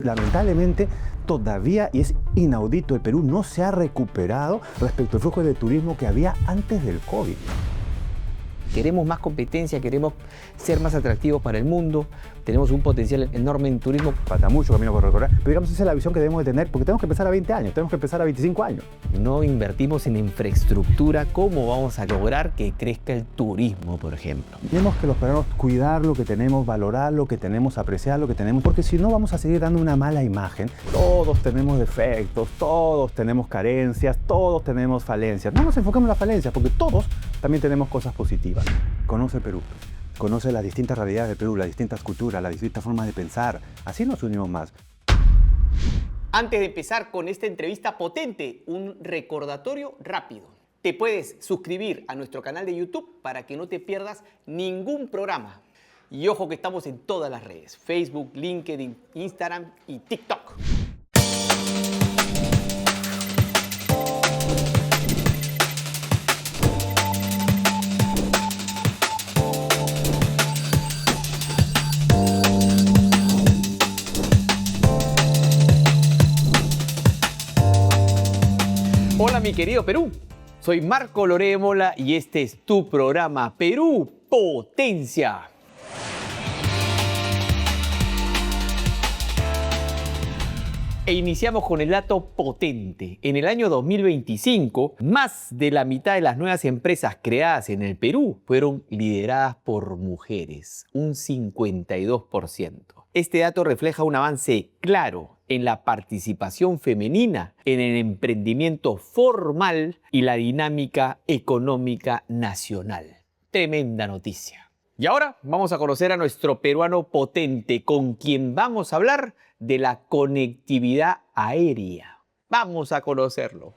Lamentablemente, todavía, y es inaudito, el Perú no se ha recuperado respecto al flujo de turismo que había antes del COVID. Queremos más competencia, queremos ser más atractivos para el mundo, tenemos un potencial enorme en turismo. Falta mucho camino por recorrer, pero digamos esa es la visión que debemos de tener, porque tenemos que empezar a 20 años, tenemos que empezar a 25 años. No invertimos en infraestructura, ¿cómo vamos a lograr que crezca el turismo, por ejemplo? Tenemos que los peruanos cuidar lo que tenemos, valorar lo que tenemos, apreciar lo que tenemos, porque si no vamos a seguir dando una mala imagen. Todos tenemos defectos, todos tenemos carencias, todos tenemos falencias. No nos enfocamos en las falencias, porque todos también tenemos cosas positivas. Conoce el Perú, conoce las distintas realidades del Perú, las distintas culturas, las distintas formas de pensar. Así nos unimos más. Antes de empezar con esta entrevista potente, un recordatorio rápido. Te puedes suscribir a nuestro canal de YouTube para que no te pierdas ningún programa. Y ojo que estamos en todas las redes: Facebook, LinkedIn, Instagram y TikTok. Hola mi querido Perú, soy Marco Loré de Mola y este es tu programa Perú Potencia. E iniciamos con el dato potente. En el año 2025, más de la mitad de las nuevas empresas creadas en el Perú fueron lideradas por mujeres, un 52%. Este dato refleja un avance claro en la participación femenina en el emprendimiento formal y la dinámica económica nacional. Tremenda noticia. Y ahora vamos a conocer a nuestro peruano potente, con quien vamos a hablar de la conectividad aérea. Vamos a conocerlo.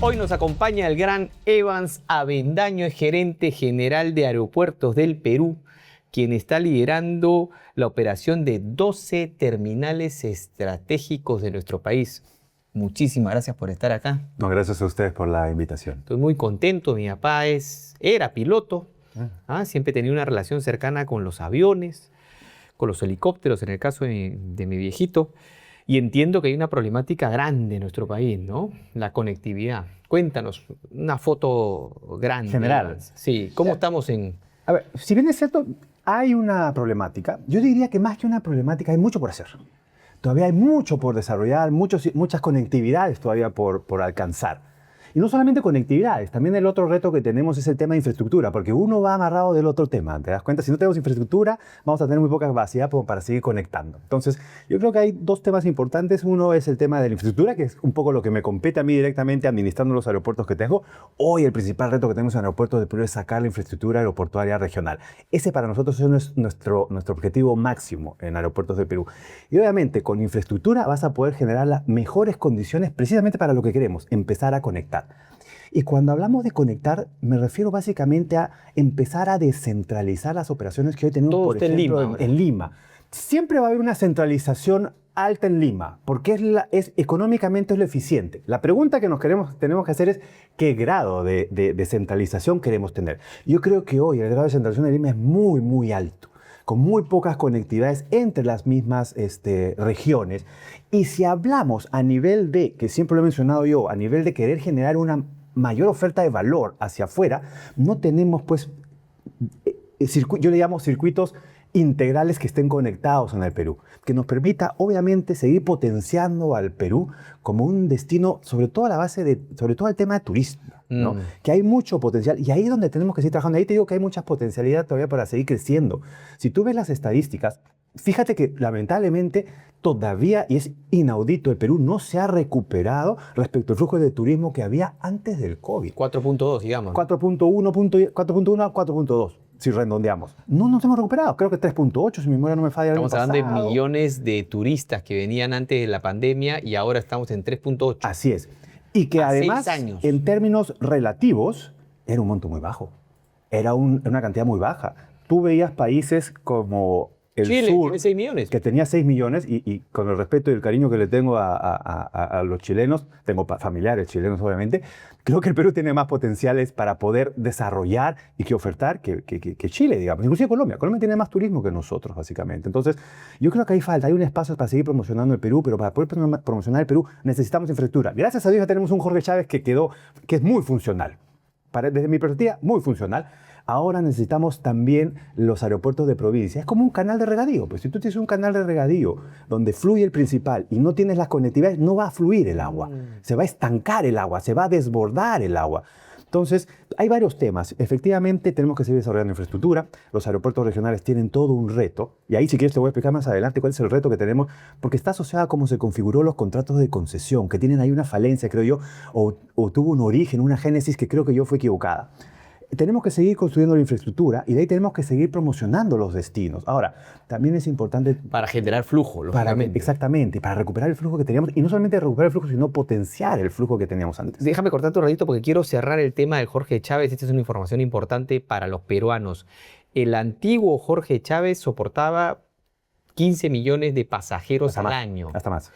Hoy nos acompaña el gran Evans Avendaño, es gerente general de Aeropuertos del Perú, quien está liderando la operación de 12 terminales estratégicos de nuestro país. Muchísimas gracias por estar acá. No, gracias a ustedes por la invitación. Estoy muy contento. Mi papá era piloto, siempre tenía una relación cercana con los aviones, con los helicópteros, en el caso de mi viejito. Y entiendo que hay una problemática grande en nuestro país, ¿no? La conectividad. Cuéntanos, una foto grande. General. Sí, ¿cómo estamos en...? A ver, si bien es cierto, hay una problemática, yo diría que más que una problemática hay mucho por hacer. Todavía hay mucho por desarrollar, muchas conectividades todavía por alcanzar. Y no solamente conectividades, también el otro reto que tenemos es el tema de infraestructura, porque uno va amarrado del otro tema. ¿Te das cuenta? Si no tenemos infraestructura, vamos a tener muy poca capacidad para seguir conectando. Entonces, yo creo que hay dos temas importantes. Uno es el tema de la infraestructura, que es un poco lo que me compete a mí directamente administrando los aeropuertos que tengo. Hoy el principal reto que tenemos en aeropuertos de Perú es sacar la infraestructura aeroportuaria regional. Ese para nosotros es nuestro objetivo máximo en aeropuertos de Perú. Y obviamente con infraestructura vas a poder generar las mejores condiciones precisamente para lo que queremos, empezar a conectar. Y cuando hablamos de conectar, me refiero básicamente a empezar a descentralizar las operaciones que hoy tenemos, Todo por está ejemplo, en Lima. Siempre va a haber una centralización alta en Lima, porque económicamente es lo eficiente. La pregunta que tenemos que hacer es qué grado de centralización queremos tener. Yo creo que hoy el grado de centralización de Lima es muy, muy alto, con muy pocas conectividades entre las mismas regiones. Y si hablamos a nivel de, que siempre lo he mencionado yo, a nivel de querer generar una mayor oferta de valor hacia afuera, no tenemos, pues, yo le llamo circuitos integrales que estén conectados en el Perú, que nos permita, obviamente, seguir potenciando al Perú como un destino, sobre todo a la base sobre todo el tema de turismo, ¿no? Que hay mucho potencial y ahí es donde tenemos que seguir trabajando. Ahí te digo que hay mucha potencialidad todavía para seguir creciendo. Si tú ves las estadísticas, fíjate que lamentablemente todavía, y es inaudito, el Perú no se ha recuperado respecto al flujo de turismo que había antes del COVID. 4.2, digamos. 4.1 a 4.2. Si redondeamos. No nos hemos recuperado. Creo que 3.8, si mi memoria no me falla. Estamos hablando de millones de turistas que venían antes de la pandemia y ahora estamos en 3.8. Así es. Y que además, 6 años. En términos relativos, era un monto muy bajo. Era una cantidad muy baja. Tú veías países como el Chile sur, tiene 6 millones. que tenía 6 millones, y con el respeto y el cariño que le tengo a los chilenos, tengo familiares chilenos obviamente, creo que el Perú tiene más potenciales para poder desarrollar y que ofertar que Chile, digamos, inclusive Colombia. Colombia tiene más turismo que nosotros, básicamente. Entonces, yo creo que hay un espacio para seguir promocionando el Perú, pero para poder promocionar el Perú necesitamos infraestructura. Gracias a Dios ya tenemos un Jorge Chávez que es muy funcional. Desde mi perspectiva, muy funcional. Ahora necesitamos también los aeropuertos de provincia. Es como un canal de regadío. Pues si tú tienes un canal de regadío donde fluye el principal y no tienes las conectividades, no va a fluir el agua. Se va a estancar el agua, se va a desbordar el agua. Entonces, hay varios temas. Efectivamente, tenemos que seguir desarrollando infraestructura. Los aeropuertos regionales tienen todo un reto. Y ahí, si quieres, te voy a explicar más adelante cuál es el reto que tenemos, porque está asociado a cómo se configuró los contratos de concesión, que tienen ahí una falencia, creo yo, o tuvo un origen, una génesis que creo que yo fue equivocada. Tenemos que seguir construyendo la infraestructura y de ahí tenemos que seguir promocionando los destinos. Ahora, también es importante... Para generar flujo, lógicamente. Exactamente, para recuperar el flujo que teníamos. Y no solamente recuperar el flujo, sino potenciar el flujo que teníamos antes. Déjame cortarte un ratito porque quiero cerrar el tema del Jorge Chávez. Esta es una información importante para los peruanos. El antiguo Jorge Chávez soportaba 15 millones de pasajeros al año. Hasta más.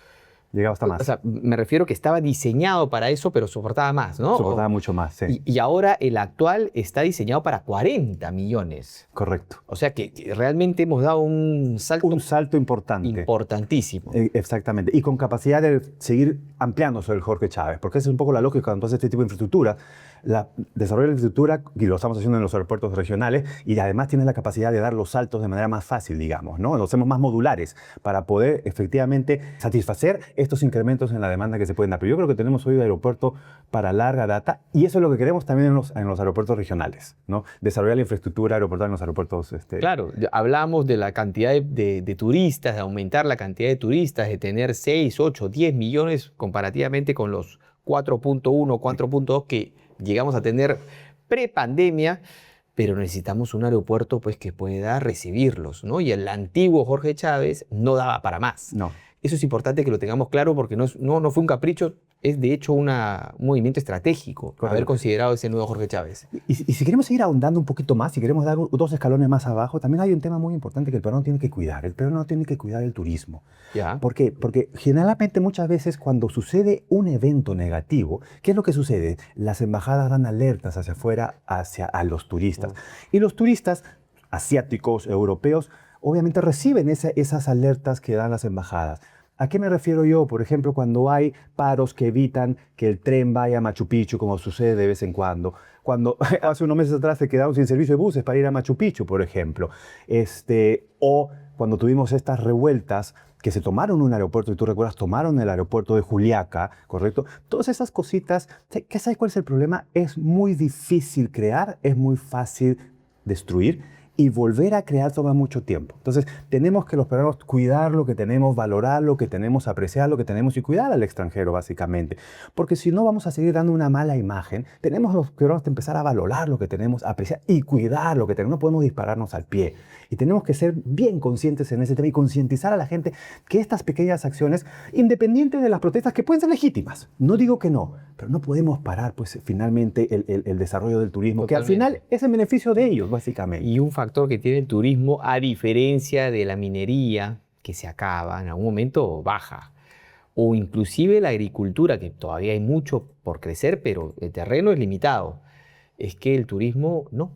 Llegaba hasta más. O sea, me refiero que estaba diseñado para eso, pero soportaba más, ¿no? Soportaba mucho más, sí. Y ahora el actual está diseñado para 40 millones. Correcto. O sea que realmente hemos dado un salto. Un salto importante. Importantísimo. Exactamente. Y con capacidad de seguir ampliándose el Jorge Chávez, porque esa es un poco la lógica cuando haces este tipo de infraestructura. Desarrolla la infraestructura, y lo estamos haciendo en los aeropuertos regionales, y además tienes la capacidad de dar los saltos de manera más fácil, digamos, ¿no? Los hacemos más modulares para poder efectivamente satisfacer estos incrementos en la demanda que se pueden dar. Pero yo creo que tenemos hoy un aeropuerto para larga data, y eso es lo que queremos también en los aeropuertos regionales, ¿no? Desarrollar la infraestructura aeroportuaria en los aeropuertos. Claro, hablamos de la cantidad de turistas, de aumentar la cantidad de turistas, de tener 6, 8, 10 millones comparativamente con los 4.1, 4.2 que llegamos a tener pre-pandemia, pero necesitamos un aeropuerto pues, que pueda recibirlos, ¿no? Y el antiguo Jorge Chávez no daba para más. No. Eso es importante que lo tengamos claro porque no fue un capricho, es de hecho un movimiento estratégico. Correcto. Haber considerado ese nuevo Jorge Chávez. Y si queremos seguir ahondando un poquito más, si queremos dar 2 escalones más abajo, también hay un tema muy importante que el peruano tiene que cuidar. El peruano tiene que cuidar el turismo. ¿Ya? ¿Por qué? Porque generalmente muchas veces cuando sucede un evento negativo, ¿qué es lo que sucede? Las embajadas dan alertas hacia afuera, a los turistas. Y los turistas asiáticos, europeos, obviamente reciben esas alertas que dan las embajadas. ¿A qué me refiero yo? Por ejemplo, cuando hay paros que evitan que el tren vaya a Machu Picchu, como sucede de vez en cuando. Cuando hace unos meses atrás se quedaron sin servicio de buses para ir a Machu Picchu, por ejemplo. O cuando tuvimos estas revueltas que se tomaron un aeropuerto, y tú recuerdas, tomaron el aeropuerto de Juliaca, ¿correcto? Todas esas cositas, ¿sabes cuál es el problema? Es muy difícil crear, es muy fácil destruir. Y volver a crear toma mucho tiempo. Entonces, tenemos que los peruanos cuidar lo que tenemos, valorar lo que tenemos, apreciar lo que tenemos y cuidar al extranjero, básicamente. Porque si no, vamos a seguir dando una mala imagen. Tenemos los peruanos que empezar a valorar lo que tenemos, apreciar y cuidar lo que tenemos. No podemos dispararnos al pie. Y tenemos que ser bien conscientes en ese tema y concientizar a la gente que estas pequeñas acciones, independientes de las protestas que pueden ser legítimas, no digo que no, pero no podemos parar, pues, finalmente el desarrollo del turismo, totalmente, que al final es en beneficio de ellos, básicamente. Y un factor que tiene el turismo, a diferencia de la minería, que se acaba, en algún momento baja, o inclusive la agricultura, que todavía hay mucho por crecer, pero el terreno es limitado, es que el turismo no.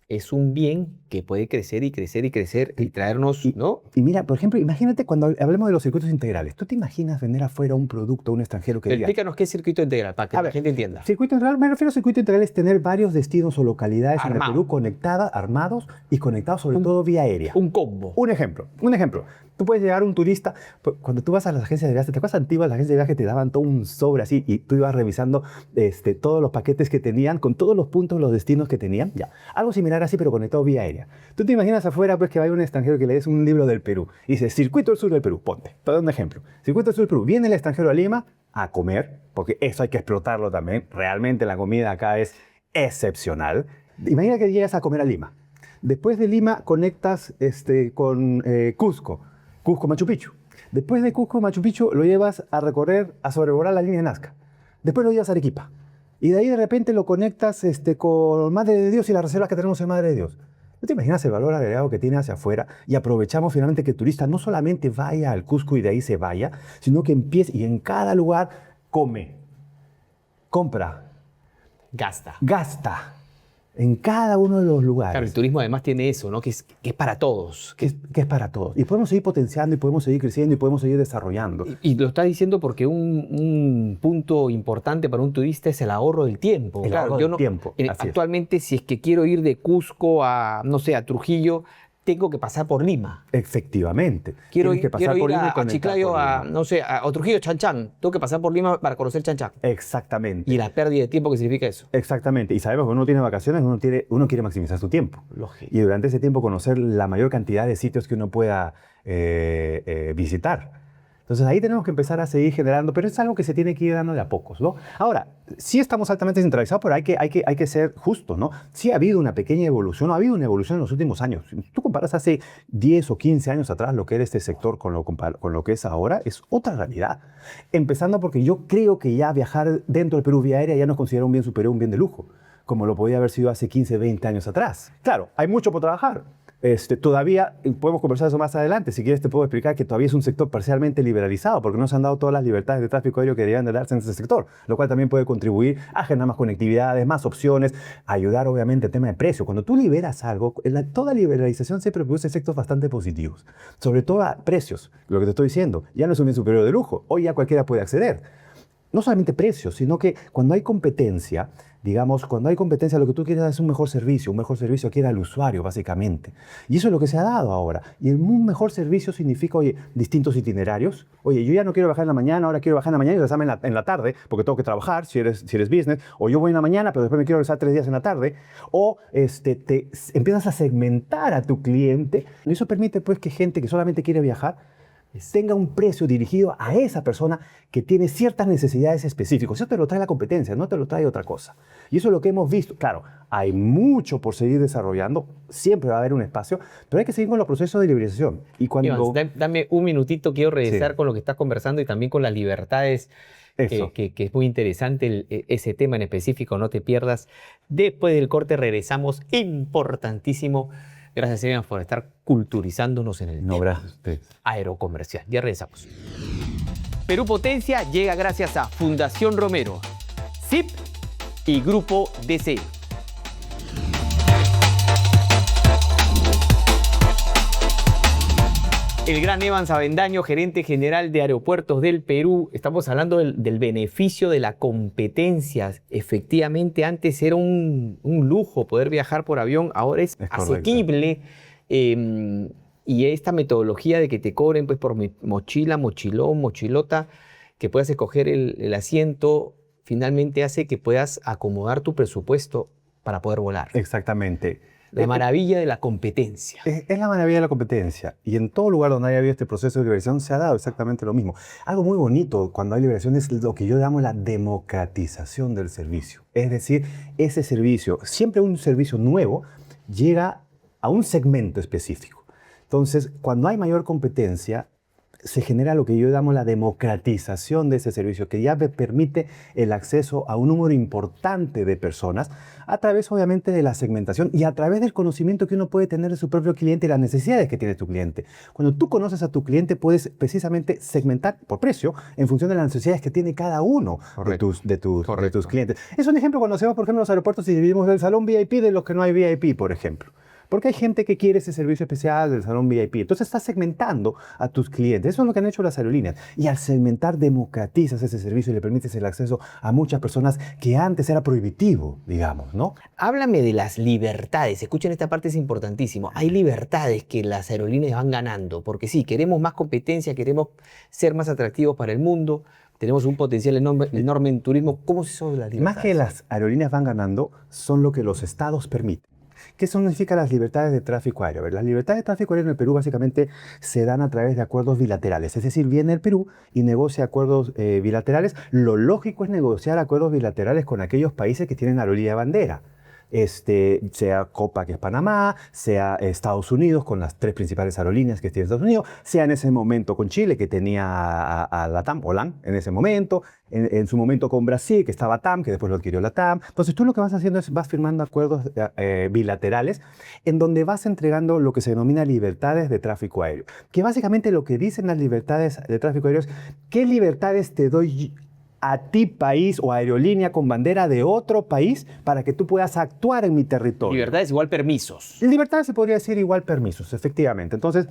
Es un bien que puede crecer y crecer y crecer y traernos, ¿no? Y mira, por ejemplo, imagínate cuando hablemos de los circuitos integrales. ¿Tú te imaginas vender afuera un producto a un extranjero que diga? Explícanos qué es circuito integral, para que la gente entienda. Circuito integral, me refiero a circuito integral es tener varios destinos o localidades en el Perú armados y conectados sobre todo vía aérea. Un combo. Un ejemplo. Tú puedes llegar un turista, cuando tú vas a las agencias de viajes, ¿te acuerdas antiguas? Las agencias de viajes te daban todo un sobre así y tú ibas revisando todos los paquetes que tenían, con todos los puntos, los destinos que tenían. Ya. Algo similar así, pero conectado vía aérea. Tú te imaginas afuera pues, que vaya un extranjero que le des un libro del Perú y dice, Circuito del Sur del Perú, ponte. Te doy un ejemplo. Circuito del Sur del Perú. Viene el extranjero a Lima a comer, porque eso hay que explotarlo también. Realmente la comida acá es excepcional. Imagina que llegas a comer a Lima. Después de Lima conectas con Cusco. Cusco, Machu Picchu. Después de Cusco, Machu Picchu, lo llevas a recorrer, a sobrevolar la línea de Nazca. Después lo llevas a Arequipa. Y de ahí de repente lo conectas con Madre de Dios y las reservas que tenemos en Madre de Dios. ¿No te imaginas el valor agregado que tiene hacia afuera? Y aprovechamos finalmente que el turista no solamente vaya al Cusco y de ahí se vaya, sino que empiece y en cada lugar come, compra, Gasta. gasta. En cada uno de los lugares. Claro, el turismo además tiene eso, ¿no? Que es para todos. Que es para todos. Y podemos seguir potenciando y podemos seguir creciendo y podemos seguir desarrollando. Y lo está diciendo porque un punto importante para un turista es el ahorro del tiempo. El ahorro del tiempo, así es. Actualmente, si es que quiero ir de Cusco a, no sé, a Trujillo, tengo que pasar por Lima. Efectivamente. Quiero Tienes que ir, pasar por Lima y a conectar Chiclayo, por Lima. no sé, a Trujillo, Chan. Tengo que pasar por Lima para conocer Chan. Exactamente. Y la pérdida de tiempo que significa eso. Exactamente. Y sabemos que uno tiene vacaciones, uno quiere maximizar su tiempo. Lógico. Y durante ese tiempo conocer la mayor cantidad de sitios que uno pueda visitar. Entonces ahí tenemos que empezar a seguir generando, pero es algo que se tiene que ir dando de a pocos, ¿no? Ahora, sí estamos altamente centralizados, pero hay que ser justos, ¿no? Sí ha habido una pequeña evolución, ha habido una evolución en los últimos años. Si tú comparas hace 10 o 15 años atrás lo que era este sector con lo que es ahora, es otra realidad. Empezando porque yo creo que ya viajar dentro del Perú vía aérea ya no es considerado un bien superior, un bien de lujo, como lo podía haber sido hace 15, 20 años atrás. Claro, hay mucho por trabajar. Todavía podemos conversar eso más adelante. Si quieres te puedo explicar que todavía es un sector parcialmente liberalizado porque no se han dado todas las libertades de tráfico aéreo que deberían de darse en ese sector, lo cual también puede contribuir a generar más conectividades, más opciones, ayudar obviamente al tema de precio. Cuando tú liberas algo, toda liberalización siempre produce efectos bastante positivos, sobre todo a precios. Lo que te estoy diciendo, ya no es un bien superior de lujo, hoy ya cualquiera puede acceder. No solamente precios, sino que cuando hay competencia, digamos, cuando hay competencia, lo que tú quieres es un mejor servicio quiere al usuario, básicamente. Y eso es lo que se ha dado ahora. Y un mejor servicio significa, oye, distintos itinerarios. Oye, yo ya no quiero bajar en la mañana, ahora quiero bajar en la mañana y regresarme en la tarde, porque tengo que trabajar, si eres business. O yo voy en la mañana, pero después me quiero regresar 3 días en la tarde. O te empiezas a segmentar a tu cliente. Y eso permite, pues, que gente que solamente quiere viajar tenga un precio dirigido a esa persona que tiene ciertas necesidades específicas. Eso te lo trae la competencia, no te lo trae otra cosa. Y eso es lo que hemos visto. Claro, hay mucho por seguir desarrollando, siempre va a haber un espacio, pero hay que seguir con los procesos de liberalización. Y cuando... Iván, dame un minutito, quiero regresar con lo que estás conversando y también con las libertades, que es muy interesante ese tema en específico, no te pierdas. Después del corte regresamos, importantísimo. Gracias, Iván, por estar culturizándonos en el tema gracias a ustedes. Aerocomercial. Ya regresamos. Perú Potencia llega gracias a Fundación Romero, SIP y Grupo DCE. El gran Evans Avendaño, gerente general de Aeropuertos del Perú. Estamos hablando del beneficio de la competencia. Efectivamente, antes era un lujo poder viajar por avión, ahora es asequible. Y esta metodología de que te cobren pues, por mochila, mochilón, mochilota, que puedas escoger el asiento, finalmente hace que puedas acomodar tu presupuesto para poder volar. Exactamente. La maravilla de la competencia. Es la maravilla de la competencia. Y en todo lugar donde haya habido este proceso de liberación se ha dado exactamente lo mismo. Algo muy bonito cuando hay liberación es lo que yo llamo la democratización del servicio. Es decir, ese servicio, siempre un servicio nuevo, llega a un segmento específico. Entonces, cuando hay mayor competencia, se genera lo que yo llamo la democratización de ese servicio, que ya permite el acceso a un número importante de personas a través, obviamente, de la segmentación y a través del conocimiento que uno puede tener de su propio cliente y las necesidades que tiene tu cliente. Cuando tú conoces de tu cliente, puedes precisamente segmentar por precio en función de las necesidades que tiene cada uno de tus clientes. Es un ejemplo cuando hacemos, por ejemplo, en los aeropuertos y dividimos el salón VIP de los que no hay VIP, por ejemplo. Porque hay gente que quiere ese servicio especial del salón VIP. Entonces estás segmentando a tus clientes. Eso es lo que han hecho las aerolíneas. Y al segmentar democratizas ese servicio y le permites el acceso a muchas personas que antes era prohibitivo, digamos, ¿no? Háblame de las libertades. Escuchen, esta parte es importantísimo. Hay libertades que las aerolíneas van ganando. Porque sí, queremos más competencia, queremos ser más atractivos para el mundo. Tenemos un potencial enorme en turismo. ¿Cómo son las libertades? Más que las aerolíneas van ganando, son lo que los estados permiten. ¿Qué significan las libertades de tráfico aéreo? A ver, las libertades de tráfico aéreo en el Perú básicamente se dan a través de acuerdos bilaterales. Es decir, viene el Perú y negocia acuerdos bilaterales. Lo lógico es negociar acuerdos bilaterales con aquellos países que tienen aerolínea de bandera. sea Copa, que es Panamá, sea Estados Unidos, con las 3 principales aerolíneas que tiene Estados Unidos, sea en ese momento con Chile, que tenía a LATAM, o LAN en ese momento, en su momento con Brasil, que estaba TAM, que después lo adquirió LATAM. Entonces tú lo que vas haciendo es vas firmando acuerdos bilaterales en donde vas entregando lo que se denomina libertades de tráfico aéreo, que básicamente lo que dicen las libertades de tráfico aéreo es qué libertades te doy a ti, país o aerolínea con bandera de otro país, para que tú puedas actuar en mi territorio. Libertades igual permisos. Libertades se podría decir igual permisos, efectivamente. Entonces,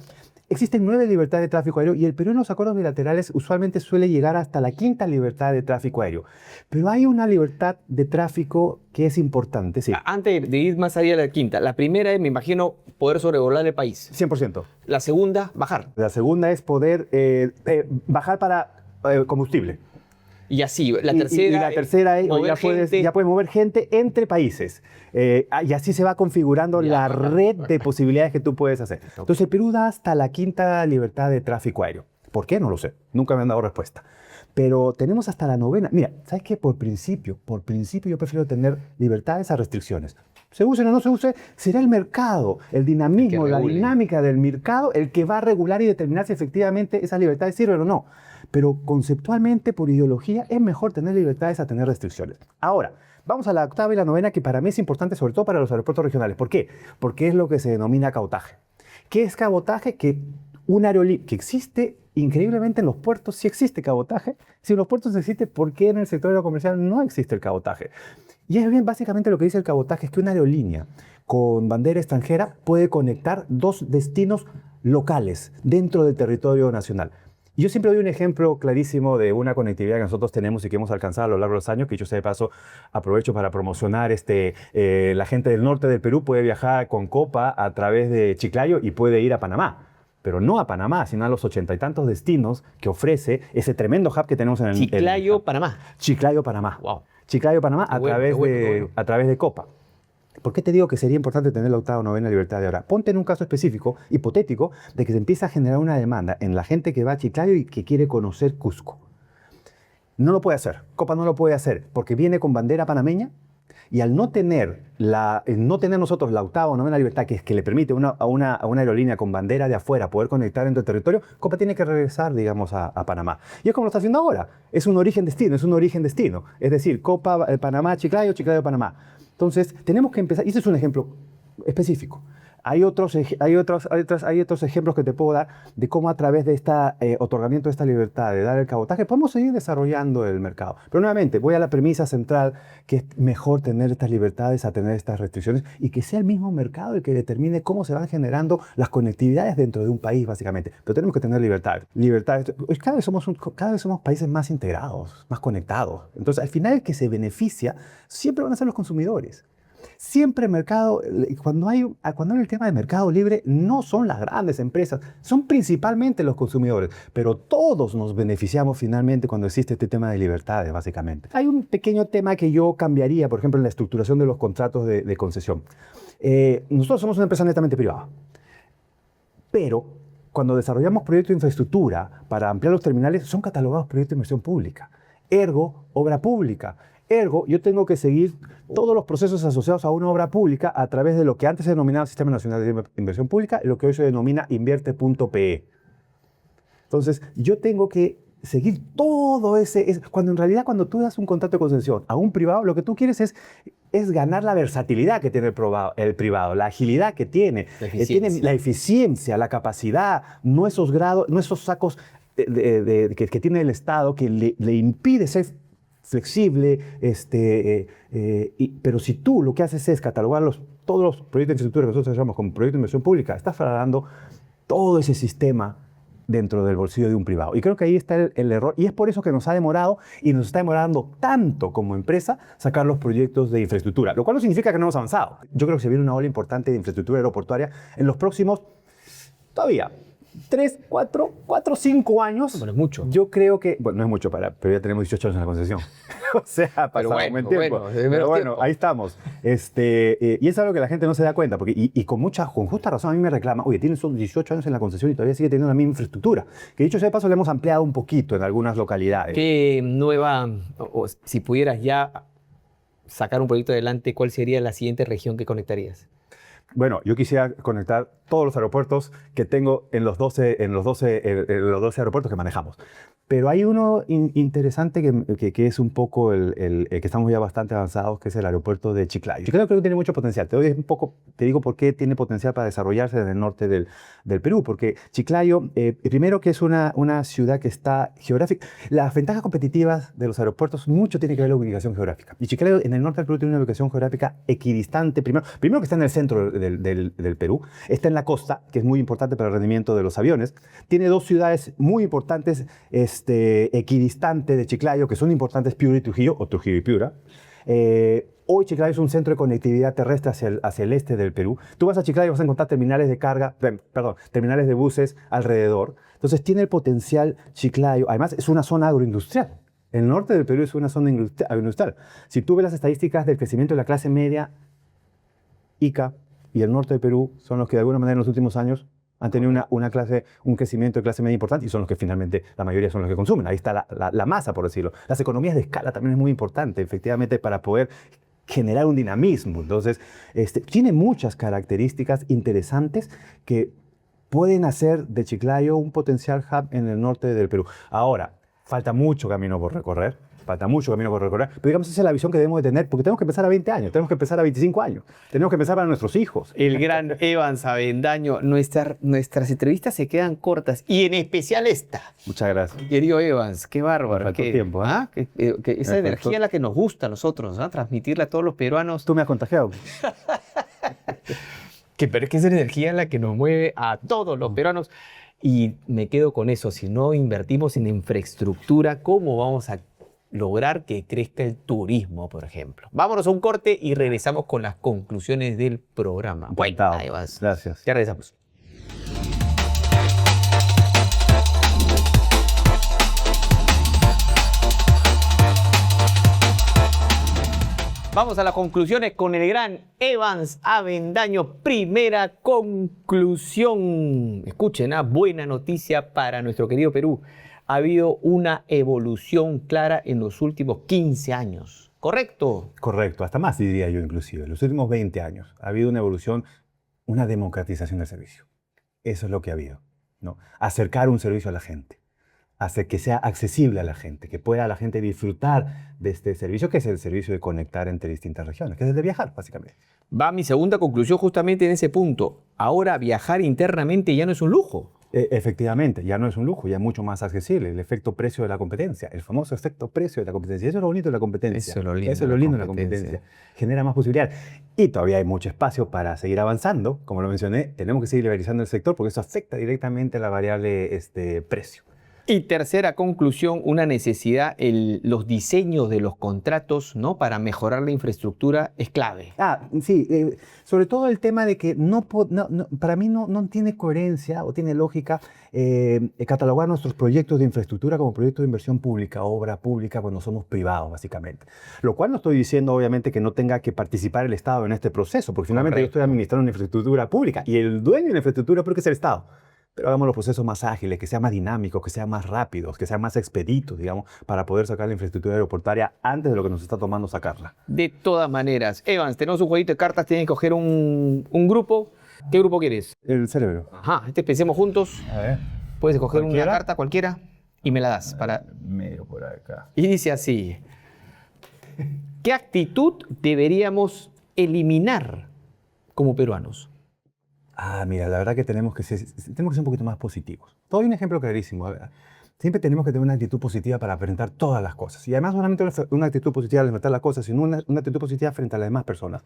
existen 9 libertades de tráfico aéreo y el Perú en los acuerdos bilaterales usualmente suele llegar hasta la 5ª libertad de tráfico aéreo. Pero hay una libertad de tráfico que es importante, sí. Antes de ir más allá de la 5ª, la primera es, me imagino, poder sobrevolar el país. 100%. La segunda, bajar. La segunda es poder bajar para combustible. Y así, la tercera. Y la tercera es mover ya puedes mover gente entre países. Y así se va configurando la red de posibilidades que tú puedes hacer. Entonces, el Perú da hasta la 5ª libertad de tráfico aéreo. ¿Por qué? No lo sé. Nunca me han dado respuesta. Pero tenemos hasta la 9ª. Mira, ¿sabes qué? Por principio yo prefiero tener libertades a restricciones. Se use o no se use, será el mercado, el dinamismo, la dinámica del mercado el que va a regular y determinar si efectivamente esas libertades sirven o no. Pero conceptualmente, por ideología, es mejor tener libertades a tener restricciones. Ahora, vamos a la 8ª y la 9ª, que para mí es importante, sobre todo para los aeropuertos regionales. ¿Por qué? Porque es lo que se denomina cabotaje. ¿Qué es cabotaje? Que una aerolínea que existe increíblemente en los puertos, sí existe cabotaje. Si en los puertos existe, ¿por qué en el sector aerocomercial no existe el cabotaje? Y es bien, básicamente lo que dice el cabotaje es que una aerolínea con bandera extranjera puede conectar 2 destinos locales dentro del territorio nacional. Y yo siempre doy un ejemplo clarísimo de una conectividad que nosotros tenemos y que hemos alcanzado a lo largo de los años, que yo sé de paso aprovecho para promocionar, la gente del norte del Perú puede viajar con Copa a través de Chiclayo y puede ir a Panamá. Pero no a Panamá, sino a los 80 y tantos destinos que ofrece ese tremendo hub que tenemos en el... Chiclayo, Panamá. Chiclayo, Panamá. Wow. Chiclayo, Panamá, Qué bueno. a través de Copa. ¿Por qué te digo que sería importante tener la 8ª o 9ª libertad de ahora? Ponte en un caso específico, hipotético, de que se empieza a generar una demanda en la gente que va a Chiclayo y que quiere conocer Cusco. No lo puede hacer, Copa no lo puede hacer, porque viene con bandera panameña y al no tener nosotros la 8ª o 9ª libertad, que es que le permite a una aerolínea con bandera de afuera poder conectar dentro del territorio, Copa tiene que regresar, digamos, a Panamá. Y es como lo está haciendo ahora, es un origen-destino, Es decir, Copa, Panamá, Chiclayo, Chiclayo, Panamá. Entonces, tenemos que empezar, y ese es un ejemplo específico. Hay otros ejemplos que te puedo dar de cómo a través de este otorgamiento de esta libertad de dar el cabotaje podemos seguir desarrollando el mercado. Pero nuevamente, voy a la premisa central, que es mejor tener estas libertades a tener estas restricciones y que sea el mismo mercado el que determine cómo se van generando las conectividades dentro de un país, básicamente. Pero tenemos que tener libertades. Cada vez somos países más integrados, más conectados. Entonces, al final, el que se beneficia siempre van a ser los consumidores. Siempre el mercado, cuando hay el tema de mercado libre, no son las grandes empresas, son principalmente los consumidores, pero todos nos beneficiamos finalmente cuando existe este tema de libertades, básicamente. Hay un pequeño tema que yo cambiaría, por ejemplo, en la estructuración de los contratos de concesión. Nosotros somos una empresa netamente privada, pero cuando desarrollamos proyectos de infraestructura para ampliar los terminales, son catalogados proyectos de inversión pública, ergo, obra pública. Ergo, yo tengo que seguir todos los procesos asociados a una obra pública a través de lo que antes se denominaba Sistema Nacional de Inversión Pública y lo que hoy se denomina invierte.pe. Entonces, yo tengo que seguir todo cuando en realidad cuando tú das un contrato de concesión a un privado, lo que tú quieres es ganar la versatilidad que tiene el privado, la agilidad que tiene, la eficiencia, la capacidad, no esos sacos que tiene el Estado que le impide ser flexible, pero si tú lo que haces es catalogar todos los proyectos de infraestructura que nosotros llamamos como proyectos de inversión pública, estás fragando todo ese sistema dentro del bolsillo de un privado. Y creo que ahí está el error, y es por eso que nos ha demorado y nos está demorando tanto como empresa sacar los proyectos de infraestructura, lo cual no significa que no hemos avanzado. Yo creo que se viene una ola importante de infraestructura aeroportuaria en los próximos, todavía, 3, 4, 5 años. Bueno, es mucho. Yo creo que, bueno, no es mucho, pero ya tenemos 18 años en la concesión. O sea, ha pasado un buen tiempo. Pero bueno, ahí estamos. Y es algo que la gente no se da cuenta, porque, y con justa razón a mí me reclama, oye, tienes 18 años en la concesión y todavía sigue teniendo la misma infraestructura. Que dicho sea de paso, le hemos ampliado un poquito en algunas localidades. ¿Qué nueva, o si pudieras ya sacar un proyecto adelante, ¿cuál sería la siguiente región que conectarías? Bueno, yo quisiera conectar todos los aeropuertos que tengo en los 12 aeropuertos que manejamos. Pero hay uno interesante que es un poco el que estamos ya bastante avanzados, que es el aeropuerto de Chiclayo. Chiclayo creo que tiene mucho potencial. Te digo por qué tiene potencial para desarrollarse en el norte del Perú. Porque Chiclayo, primero que es una ciudad que está geográfica. Las ventajas competitivas de los aeropuertos mucho tiene que ver con la ubicación geográfica. Y Chiclayo en el norte del Perú tiene una ubicación geográfica equidistante. Primero que está en el centro del Perú. Está en la costa, que es muy importante para el rendimiento de los aviones. Tiene dos ciudades muy importantes, equidistante de Chiclayo, que son importantes, Piura y Trujillo, o Trujillo y Piura. Hoy Chiclayo es un centro de conectividad terrestre hacia el este del Perú. Tú vas a Chiclayo y vas a encontrar terminales terminales de buses alrededor. Entonces tiene el potencial Chiclayo. Además es una zona agroindustrial. El norte del Perú es una zona agroindustrial. Si tú ves las estadísticas del crecimiento de la clase media, Ica y el norte del Perú son los que de alguna manera en los últimos años han tenido un crecimiento de clase media importante y son los que finalmente, la mayoría son los que consumen. Ahí está la masa, por decirlo. Las economías de escala también es muy importante, efectivamente, para poder generar un dinamismo. Entonces, tiene muchas características interesantes que pueden hacer de Chiclayo un potencial hub en el norte del Perú. Ahora, falta mucho camino por recorrer. Pero digamos, esa es la visión que debemos de tener, porque tenemos que empezar a 20 años, tenemos que empezar a 25 años, tenemos que empezar para nuestros hijos. El gran Evans Avendaño. Nuestras entrevistas se quedan cortas, y en especial esta. Muchas gracias. Querido Evans, qué bárbaro. Faltó tiempo, ¿eh? Que esa energía es la que nos gusta a nosotros, ¿no? Transmitirla a todos los peruanos. Tú me has contagiado. Pero es que esa energía es la que nos mueve a todos los peruanos. Y me quedo con eso. Si no invertimos en infraestructura, ¿cómo vamos a lograr que crezca el turismo, por ejemplo? Vámonos a un corte y regresamos con las conclusiones del programa. Bueno, ahí vas. Gracias. Ya regresamos. Vamos a las conclusiones con el gran Evans Avendaño. Primera conclusión. Escuchen, buena noticia para nuestro querido Perú. Ha habido una evolución clara en los últimos 15 años. ¿Correcto? Correcto, hasta más diría yo inclusive. En los últimos 20 años ha habido una evolución, una democratización del servicio. Eso es lo que ha habido, ¿no? Acercar un servicio a la gente, hacer que sea accesible a la gente, que pueda la gente disfrutar de este servicio, que es el servicio de conectar entre distintas regiones, que es el de viajar, básicamente. Va mi segunda conclusión justamente en ese punto. Ahora viajar internamente ya no es un lujo. Efectivamente, ya no es un lujo, ya es mucho más accesible. El efecto precio de la competencia, el famoso efecto precio de la competencia. Eso es lo bonito de la competencia. Eso es lo lindo, de la competencia. Genera más posibilidades. Y todavía hay mucho espacio para seguir avanzando. Como lo mencioné, tenemos que seguir liberalizando el sector porque eso afecta directamente a la variable precio. Y tercera conclusión, una necesidad, los diseños de los contratos, ¿no? Para mejorar la infraestructura es clave. Sí, sobre todo el tema de que para mí no tiene coherencia o tiene lógica catalogar nuestros proyectos de infraestructura como proyectos de inversión pública, obra pública, cuando somos privados, básicamente. Lo cual no estoy diciendo, obviamente, que no tenga que participar el Estado en este proceso, porque finalmente yo estoy administrando una infraestructura pública y el dueño de la infraestructura pública es el Estado. Pero hagamos los procesos más ágiles, que sean más dinámicos, que sean más rápidos, que sean más expeditos, digamos, para poder sacar la infraestructura aeroportuaria antes de lo que nos está tomando sacarla. De todas maneras. Evans, tenemos un jueguito de cartas, tienen que coger un grupo. ¿Qué grupo quieres? El cerebro. Ajá, pensemos juntos. A ver. Puedes escoger ¿Cualquiera? una carta cualquiera y me la das. Medio por acá. Y dice así. ¿Qué actitud deberíamos eliminar como peruanos? Mira, la verdad que tenemos que ser un poquito más positivos. Te doy un ejemplo clarísimo. Siempre tenemos que tener una actitud positiva para enfrentar todas las cosas. Y además, no solamente una actitud positiva al enfrentar las cosas, sino una actitud positiva frente a las demás personas.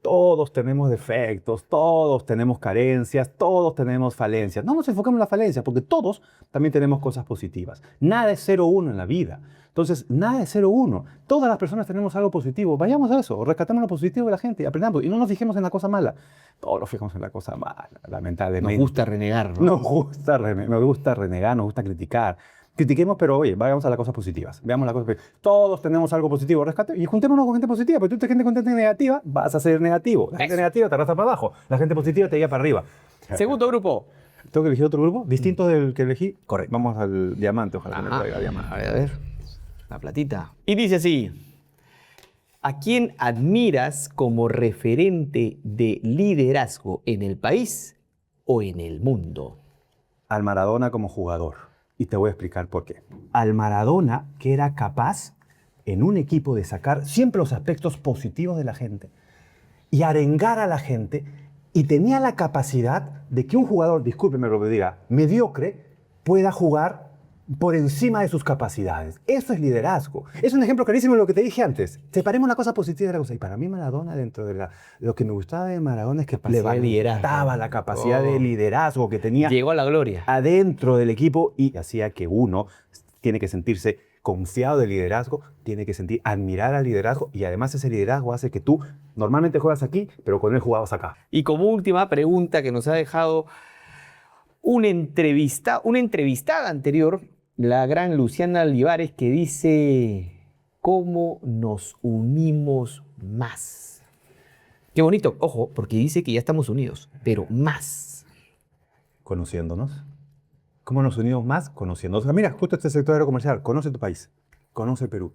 Todos tenemos defectos, todos tenemos carencias, todos tenemos falencias. No nos enfoquemos en las falencias, porque todos también tenemos cosas positivas. Nada es 0-1 en la vida. Entonces, nada es 0-1. Todas las personas tenemos algo positivo. Vayamos a eso, rescatemos lo positivo de la gente y aprendamos. Y no nos fijemos en la cosa mala. Todos nos fijamos en la cosa mala, lamentablemente. Nos gusta renegar, ¿no? Nos gusta renegar, nos gusta criticar. Critiquemos, pero oye, vayamos a las cosas positivas. Veamos las cosas positivas. Todos tenemos algo positivo, rescate y juntémonos con gente positiva. Porque tú te gente con gente negativa, vas a ser negativo. La gente negativa te arrastra para abajo. La gente positiva te lleva para arriba. Segundo grupo. ¿Tengo que elegir otro grupo? ¿Distinto del que elegí? Correcto. Vamos al diamante, ojalá que me traiga diamante. A ver. La platita. Y dice así. ¿A quién admiras como referente de liderazgo en el país o en el mundo? Al Maradona como jugador. Y te voy a explicar por qué. Al Maradona, que era capaz en un equipo de sacar siempre los aspectos positivos de la gente y arengar a la gente, y tenía la capacidad de que un jugador, discúlpeme lo que diga, mediocre, pueda jugar por encima de sus capacidades. Eso es liderazgo. Es un ejemplo clarísimo de lo que te dije antes. Separemos la cosa positiva de la cosa. Y para mí Maradona, dentro de lo que me gustaba de Maradona es que Capacidad de liderazgo. levantaba la capacidad de liderazgo que tenía Llegó a la gloria. adentro del equipo y hacía que uno tiene que sentirse confiado del liderazgo, tiene que sentir, admirar al liderazgo, y además ese liderazgo hace que tú normalmente juegas aquí, pero con él jugabas acá. Y como última pregunta que nos ha dejado una entrevistada anterior, la gran Luciana Olivares, que dice: ¿cómo nos unimos más? Qué bonito, ojo, porque dice que ya estamos unidos, pero más. Conociéndonos. ¿Cómo nos unimos más? Conociéndonos. Mira, justo este sector aerocomercial, conoce tu país, conoce el Perú,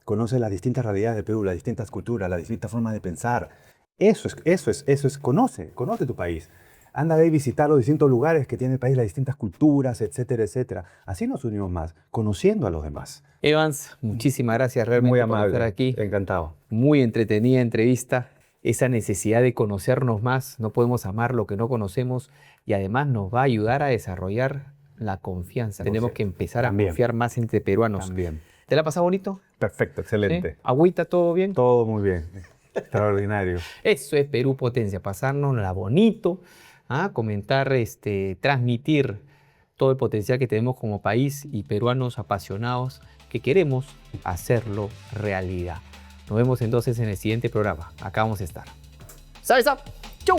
conoce las distintas realidades del Perú, las distintas culturas, las distintas formas de pensar. Eso es, conoce tu país. Anda a ver y visitar los distintos lugares que tiene el país, las distintas culturas, etcétera, etcétera. Así nos unimos más, conociendo a los demás. Evans, muchísimas gracias realmente Muy por amable, estar aquí. encantado. Muy entretenida entrevista. Esa necesidad de conocernos más, no podemos amar lo que no conocemos, y además nos va a ayudar a desarrollar la confianza. Tenemos que empezar a confiar más entre peruanos. También. ¿Te la has pasado bonito? Perfecto, excelente. ¿Sí? ¿Agüita, todo bien? Todo muy bien. Extraordinario. Eso es Perú Potencia, pasárnosla bonito, comentar, transmitir todo el potencial que tenemos como país y peruanos apasionados que queremos hacerlo realidad. Nos vemos entonces en el siguiente programa. Acá vamos a estar. ¡Sabes! ¡Chau!